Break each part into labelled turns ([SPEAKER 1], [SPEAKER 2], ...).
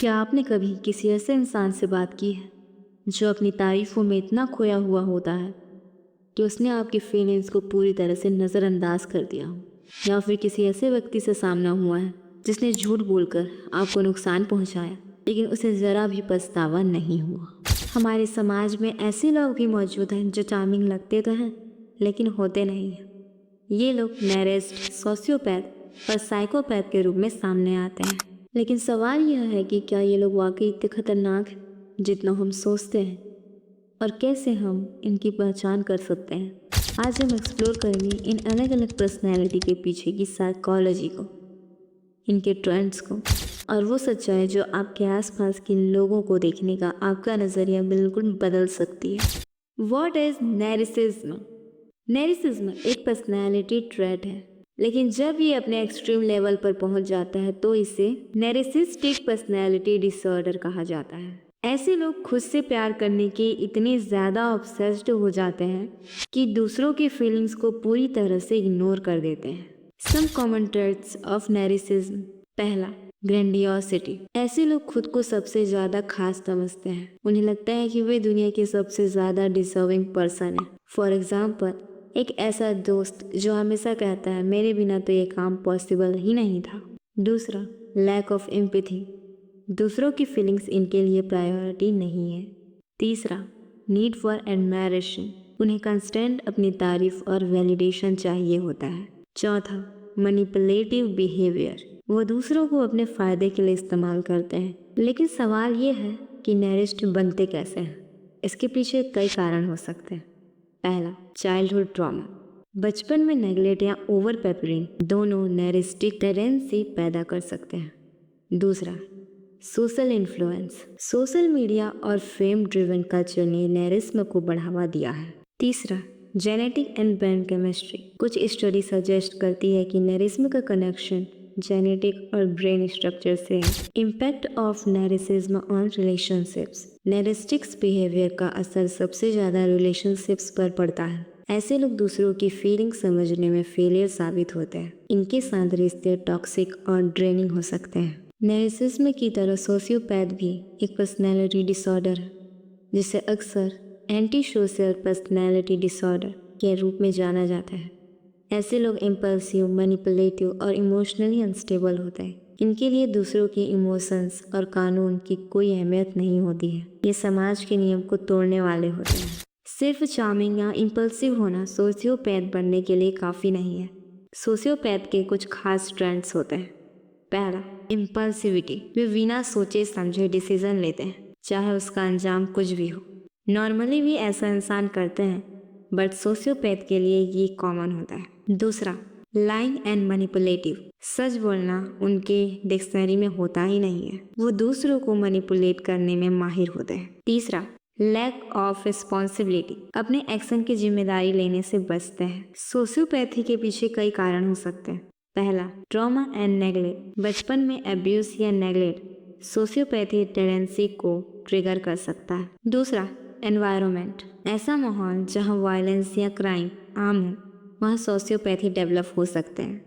[SPEAKER 1] क्या आपने कभी किसी ऐसे इंसान से बात की है जो अपनी तारीफों में इतना खोया हुआ होता है कि उसने आपकी फीलिंग्स को पूरी तरह से नज़रअंदाज कर दिया हो, या फिर किसी ऐसे व्यक्ति से सामना हुआ है जिसने झूठ बोलकर आपको नुकसान पहुंचाया लेकिन उसे ज़रा भी पछतावा नहीं हुआ। हमारे समाज में ऐसे लोग भी मौजूद हैं जो चार्मिंग लगते तो हैं लेकिन होते नहीं हैं। ये लोग नेरेस्ट, सोशियोपैथ और साइकोपैथ के रूप में सामने आते हैं। लेकिन सवाल यह है कि क्या ये लोग वाकई इतने खतरनाक हैं जितना हम सोचते हैं, और कैसे हम इनकी पहचान कर सकते हैं। आज हम एक्सप्लोर करेंगे इन अलग अलग पर्सनैलिटी के पीछे की साइकोलॉजी को, इनके ट्रेंड्स को, और वो सच्चाई जो आपके आसपास के लोगों को देखने का आपका नज़रिया बिल्कुल बदल सकती है। What is नैरिसिज्म? नैरिसिज्म एक पर्सनैलिटी ट्रेट है, लेकिन जब ये अपने एक्सट्रीम लेवल पर पहुंच जाता है तो इसे नैरिसिस्टिक पर्सनैलिटी डिसऑर्डर कहा जाता है। ऐसे लोग खुद से प्यार करने के इतने ज़्यादा ऑब्सेस्ड हो जाते हैं कि दूसरों की फीलिंग्स को पूरी तरह से इग्नोर कर देते हैं। Some common traits of narcissism. पहला, ग्रैंडियोसिटी। ऐसे लोग खुद को सबसे ज़्यादा खास समझते हैं। उन्हें लगता है कि वे दुनिया के सबसे ज़्यादा डिजर्विंग पर्सन है। फॉर एग्जाम्पल, एक ऐसा दोस्त जो हमेशा कहता है मेरे बिना तो ये काम पॉसिबल ही नहीं था। दूसरा, लैक ऑफ एम्पैथी। दूसरों की फीलिंग्स इनके लिए प्रायोरिटी नहीं है। तीसरा, नीड फॉर एडमायरेशन। उन्हें कंस्टेंट अपनी तारीफ और वैलिडेशन चाहिए होता है। चौथा, मैनिपुलेटिव बिहेवियर। वो दूसरों को अपने फ़ायदे के लिए इस्तेमाल करते हैं। लेकिन सवाल ये है कि नैरिस्ट बनते कैसे हैं? इसके पीछे कई कारण हो सकते हैं। पहला, चाइल्डहुड ट्रॉमा। बचपन में नेगलेक्ट या ओवर पेपरिंग दोनों नैरिस्टिक टेंडेंसी पैदा कर सकते हैं। दूसरा, सोशल इन्फ्लुएंस। सोशल मीडिया और फेम ड्रिवन कल्चर ने नैरिज्म को बढ़ावा दिया है। तीसरा, जेनेटिक एंड ब्रेन केमिस्ट्री। कुछ स्टडी सजेस्ट करती है कि नैरिज्म का कनेक्शन जेनेटिक और ब्रेन स्ट्रक्चर से है। Impact of narcissism on relationships. Narcissistic behaviour का असर सबसे ज़्यादा रिलेशनशिप्स पर पड़ता है। ऐसे लोग दूसरों की फीलिंग समझने में फेलियर साबित होते हैं। इनके साथ रिश्ते टॉक्सिक और ड्रेनिंग हो सकते हैं। नैरिसिज्म की तरह सोशियोपैथ भी एक पर्सनैलिटी डिसऑर्डर है, जिसे अक्सर एंटी सोशल पर्सनैलिटी डिसऑर्डर के रूप में जाना जाता है। ऐसे लोग इम्पल्सिव, मैनिपुलेटिव और इमोशनली अनस्टेबल होते हैं। इनके लिए दूसरों के इमोशंस और कानून की कोई अहमियत नहीं होती है। ये समाज के नियम को तोड़ने वाले होते हैं। सिर्फ चार्मिंग या इम्पल्सिव होना सोशियोपैथ बनने के लिए काफ़ी नहीं है। सोशियोपैथ के कुछ खास ट्रेंड्स होते हैं। पहला, इम्पल्सिविटी। वे बिना सोचे समझे डिसीजन लेते हैं, चाहे उसका अंजाम कुछ भी हो। नॉर्मली भी ऐसा इंसान करते हैं, बट सोशियोपैथ के लिए ये कॉमन होता है। दूसरा, लाइंग एंड मैनिपुलेटिव। सच बोलना उनके डिक्शनरी में होता ही नहीं है। वो दूसरों को मैनिपुलेट करने में माहिर होते हैं। तीसरा, लैक ऑफ रिस्पॉन्सिबिलिटी। अपने एक्शन की जिम्मेदारी लेने से बचते हैं। सोशियोपैथी के पीछे कई कारण हो सकते हैं। पहला, ट्रॉमा एंड नेगलेक्ट। बचपन में अब्यूज या नेगलेक्ट सोशियोपैथी टेंडेंसी को ट्रिगर कर सकता है। दूसरा, एनवायरनमेंट। ऐसा माहौल जहां वायलेंस या क्राइम आम हो, वहाँ सोशियोपैथी डेवलप हो सकते हैं।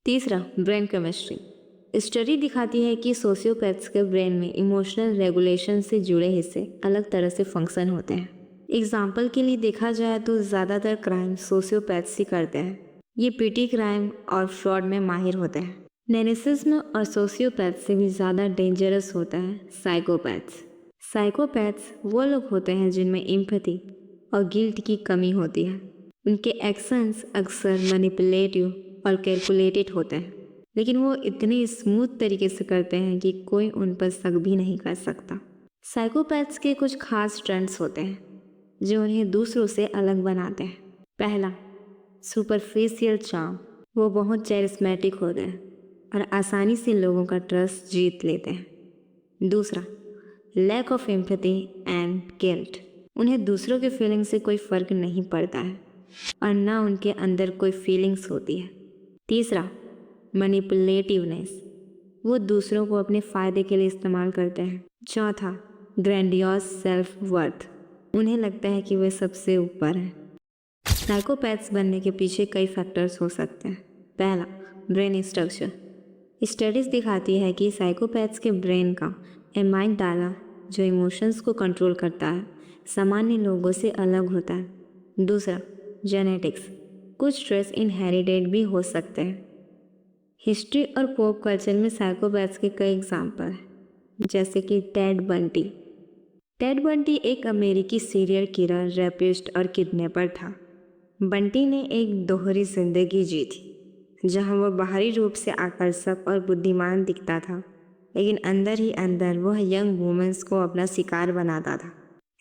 [SPEAKER 1] तीसरा, ब्रेन केमिस्ट्री। स्टडी दिखाती है कि सोशियोपैथ्स के ब्रेन में इमोशनल रेगुलेशन से जुड़े हिस्से अलग तरह से फंक्शन होते हैं। एग्जाम्पल के लिए देखा जाए तो ज़्यादातर क्राइम सोशियोपैथ्स ही करते हैं। ये पिटी क्राइम और फ्रॉड में माहिर होते हैं। नैरिसिज्म और सोशियोपैथ से भी ज़्यादा डेंजरस होता है साइकोपैथ्स। साइकोपैथ्स वो लोग होते हैं जिनमें एम्पैथी और गिल्ट की कमी होती है। उनके एक्शंस अक्सर मैनिपुलेटिव और कैलकुलेटेड होते हैं, लेकिन वो इतनी स्मूथ तरीके से करते हैं कि कोई उन पर शक भी नहीं कर सकता। साइकोपैथ्स के कुछ खास ट्रेंड्स होते हैं जो उन्हें दूसरों से अलग बनाते हैं। पहला, सुपरफिशियल चार्म। वो बहुत चैरिस्मेटिक होते हैं और आसानी से लोगों का ट्रस्ट जीत लेते हैं। दूसरा, lack of empathy and guilt. उन्हें दूसरों के फीलिंग्स से कोई फ़र्क नहीं पड़ता है और ना उनके अंदर कोई फीलिंग्स होती है। तीसरा, मैनिपुलेटिवनेस। वो दूसरों को अपने फ़ायदे के लिए इस्तेमाल करते हैं। चौथा, ग्रैंडियोस सेल्फ वर्थ। उन्हें लगता है कि वे सबसे ऊपर हैं। साइकोपैथ्स बनने के पीछे कई फैक्टर्स हो सकते हैं। पहला, ब्रेन स्ट्रक्चर। स्टडीज़ दिखाती है कि साइकोपैथ्स के ब्रेन का एमाइन डाला जो इमोशंस को कंट्रोल करता है सामान्य लोगों से अलग होता है। दूसरा, जेनेटिक्स। कुछ स्ट्रेस इनहेरिटेड भी हो सकते हैं। हिस्ट्री और पॉप कल्चर में साइकोपैथ्स के कई एग्जाम्पल हैं, जैसे कि टेड बंटी। टेड बंटी एक अमेरिकी सीरियल किलर, रेपिस्ट और किडनैपर था। बंटी ने एक दोहरी जिंदगी जी थी, जहां वह बाहरी रूप से आकर्षक और बुद्धिमान दिखता था, लेकिन अंदर ही अंदर वह यंग वुमेन्स को अपना शिकार बनाता था।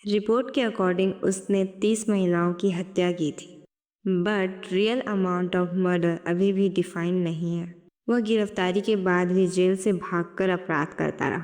[SPEAKER 1] रिपोर्ट के अकॉर्डिंग उसने 30 महिलाओं की हत्या की थी, but real amount of murder अभी भी डिफाइन नहीं है। वह गिरफ्तारी के बाद भी जेल से भागकर अपराध करता रहा।